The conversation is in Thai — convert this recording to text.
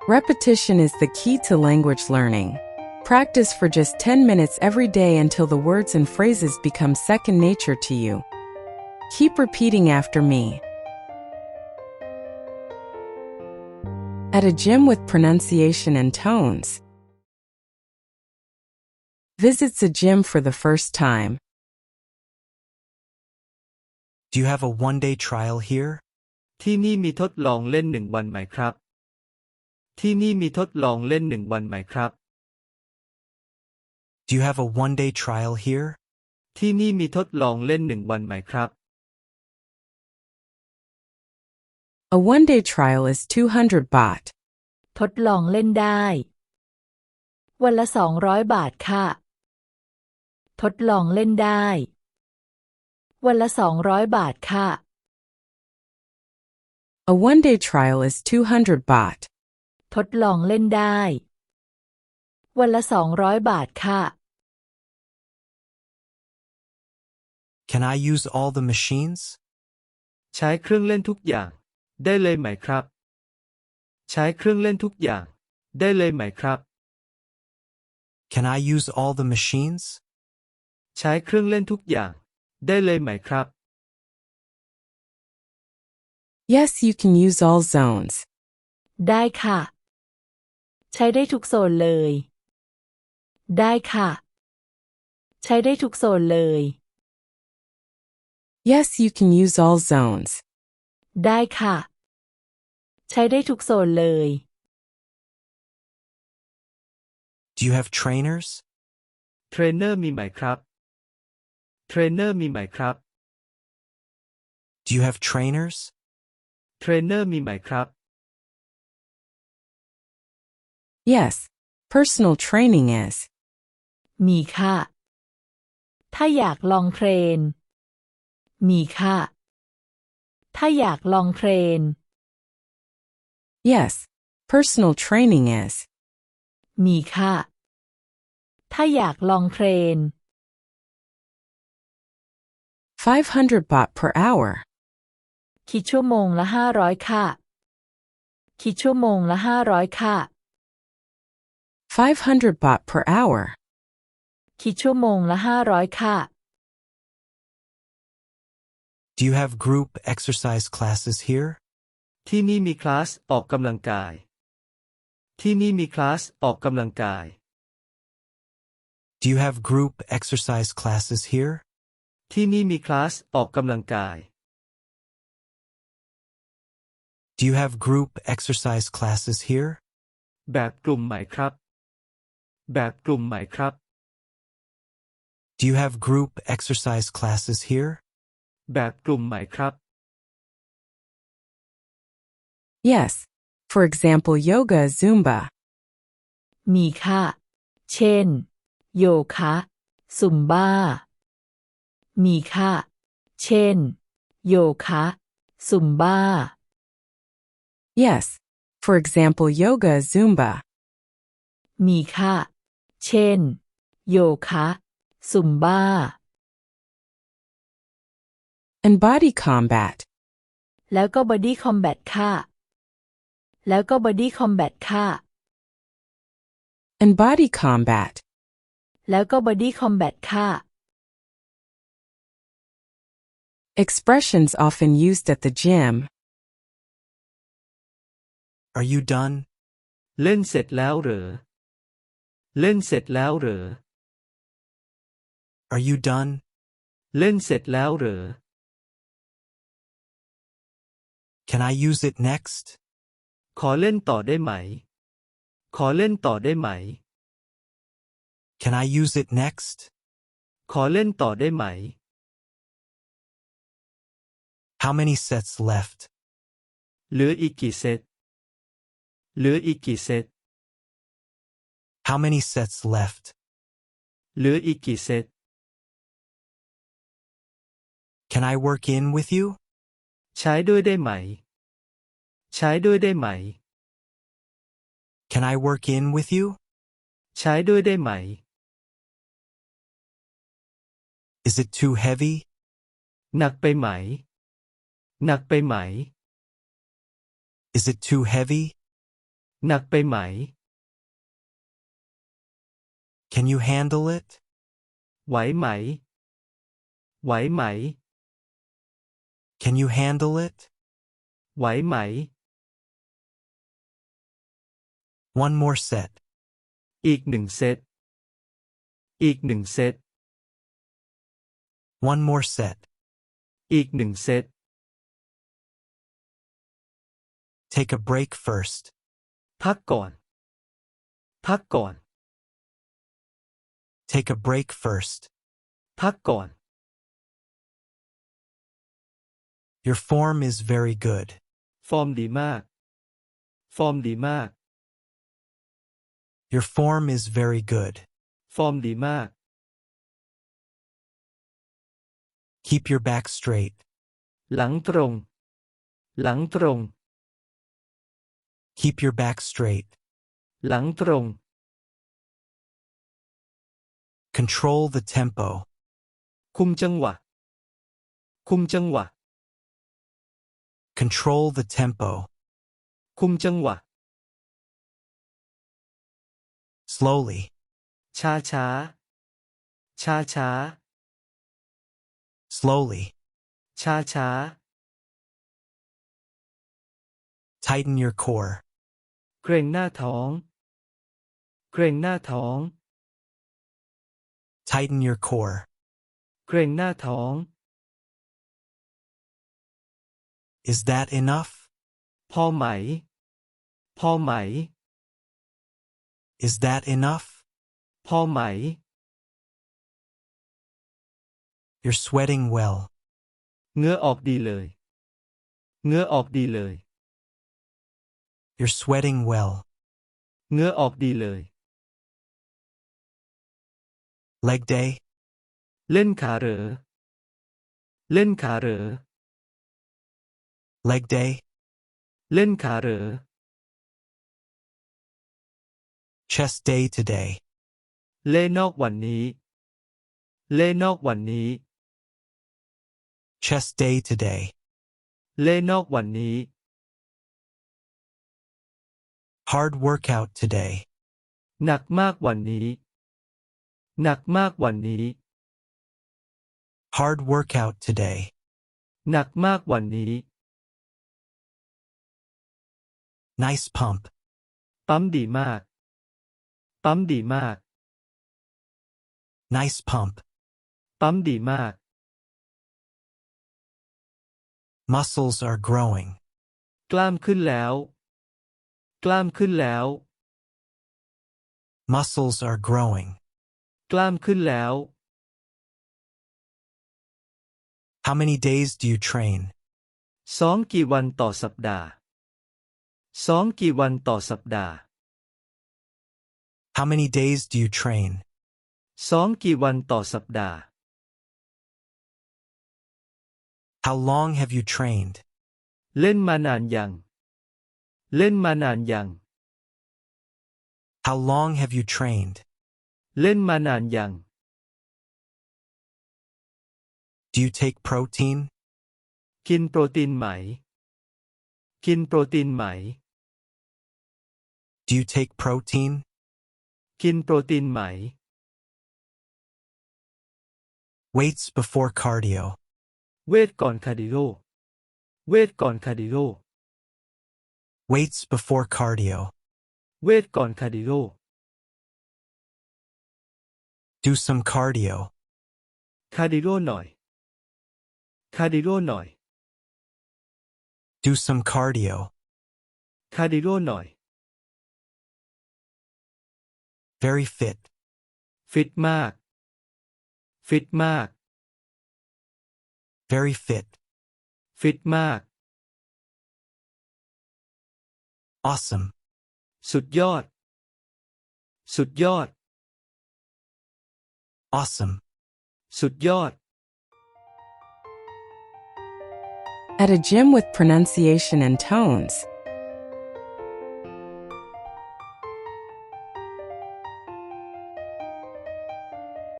Repetition is the key to language learning. Practice for just 10 minutes every day until the words and phrases become second nature to you. Keep repeating after me. At a gym with pronunciation and tones. Visits a gym for the first time. Do you have a one-day trial here? ที่นี่มีทดลองเล่น1 วันไหมครับ ที่นี่มีทดลองเล่น1 วันไหมครับ Do you have a one-day trial here? ที่นี่มีทดลองเล่น1 วันไหมครับ A one-day trial is 200 baht. ทดลองเล่นได้ วันละ200 บาทค่ะ ทดลองเล่นได้ วันละ200 บาทค่ะ A one-day trial is 200 baht. ทดลองเล่นได้ วันละ200 บาทค่ะ Can I use all the machines? ใช้เครื่องเล่นทุกอย่างได้เลยไหมครับ ใช้เครื่องเล่นทุกอย่างได้เลยไหมครับ Can I use all the machines? ใช้เครื่องเล่นทุกอย่างได้เลยไหมครับ Yes, you can use all zones. ได้ค่ะ ใช้ได้ทุกโซนเลย ได้ค่ะ ใช้ได้ทุกโซนเลย Yes, you can use all zones. ได้ค่ะ ใช้ได้ทุกโซนเลย Do you have trainers? เทรนเนอร์มีไหมครับ เทรนเนอร์มีไหมครับ Do you have trainers? เทรนเนอร์มีไหมครับ Yes, personal training is. มีค่ะ ถ้าอยากลองเทรน มีค่ะ ถ้าอยากลองเทรน Yes, personal training is. มีค่ะ ถ้าอยากลองเทรน 500 baht per hour. คิดชั่วโมงละ500ค่ะ คิดชั่วโมงละ500ค่ะ 500 baht per hour. คิดชั่วโมงละ500ค่ะ Do you have group exercise classes here? ที่นี่มีคลาสออกกำลังกาย ที่นี่มีคลาสออกกำลังกาย Do you have group exercise classes here? ที่นี่มีคลาสออกกำลังกาย Do you have group exercise classes here? แบบกลุ่มไหมครับ แบบกลุ่มไหมครับ Do you have group exercise classes here? แบบกลุ่มไหมครับ Yes. For example, yoga, Zumba. มีค่ะ เช่น โยคะ ซุมบ้า มีค่ะ เช่น โยคะ ซุมบ้า Yes. For example, yoga, Zumba. มีค่ะ เช่น โยคะ ซุมบ้า And body combat. แล้วก็บอดี้คอมแบทค่ะ แล้วก็บอดี้คอมแบทค่ะ And body combat. แล้วก็บอดี้คอมแบทค่ะ Expressions often used at the gym. Are you done? เล่นเสร็จแล้วเหรอ เล่นเสร็จแล้วเหรอ Are you done? เล่นเสร็จแล้วเหรอ Can I use it next? ขอเล่นต่อได้ไหม ขอเล่นต่อได้ไหม Can I use it next? ขอเล่นต่อได้ไหม How many sets left? เหลืออีกกี่เซต เหลืออีกกี่เซต How many sets left? เหลืออีกกี่เซต Can I work in with you? ใช้ด้วยได้ไหม ใช้ด้วยได้ไหม Can I work in with you? ใช้ด้วยได้ไหม Is it too heavy? หนักไปไหม หนักไปไหม Is it too heavy? หนักไปไหม Can you handle it? ไหวไหม ไหวไหม Can you handle it? ไหวไหม One more set. อีกหนึ่งเซต อีกหนึ่งเซต One more set. อีกหนึ่งเซต Take a break first. พักก่อน พักก่อน Take a break first. พักก่อน Your form is very good. ฟอร์มดีมาก ฟอร์มดีมาก Your form is very good. ฟอร์มดีมาก Keep your back straight. หลังตรง หลังตรง Keep your back straight. หลังตรง Control the tempo. คุมจังหวะ คุมจังหวะ Control the tempo. คุมจังหวะ Slowly. ช้าช้า ช้าช้า Slowly. ช้าช้า Tighten your core. เกร็งหน้าท้อง เกร็งหน้าท้อง Tighten your core. เกร็งหน้าท้อง Is that enough? พอไหม พอไหม Is that enough? พอไหม You're sweating well. เหงื่อออกดีเลย เหงื่อออกดีเลย You're sweating well. เหงื่อออกดีเลย Leg day. เล่นขาเหรอ เล่นขาเหรอ Leg day. เล่นขาเหรอ Chest day today. เล่นนอกวันนี้ เล่นนอกวันนี้ Chest day today. เล่นนอกวันนี้ Hard workout today. หนักมากวันนี้ หนักมากวันนี้ Hard workout today. หนักมากวันนี้ Nice pump. ปั๊มดีมาก ปั๊มดีมาก Nice pump. ปั๊มดีมาก Muscles are growing. กล้ามขึ้นแล้ว กล้ามขึ้นแล้ว Muscles are growing. กล้ามขึ้นแล้ว How many days do you train? ซ้อมกี่วันต่อสัปดาห์ ซ้อมกี่วันต่อสัปดาห์ How many days do you train? ซ้อมกี่วันต่อสัปดาห์ How long have you trained? เล่นมานานยัง เล่นมานานยัง How long have you trained? เล่นมานานยัง Do you take protein? กินโปรตีนไหม กินโปรตีนไหม Do you take protein? กินโปรตีนไหม Weights before cardio. เวทก่อนคาร์ดิโอ เวทก่อนคาร์ดิโอ Weights before cardio. เวทก่อนคาร์ดิโอ Do some cardio. คาร์ดิโอหน่อย คาร์ดิโอหน่อย Do some cardio. คาร์ดิโอหน่อย Very fit. ฟิตมาก ฟิตมาก Very fit. ฟิตมาก Awesome. สุดยอด สุดยอด Awesome. สุดยอด At a gym with pronunciation and tones,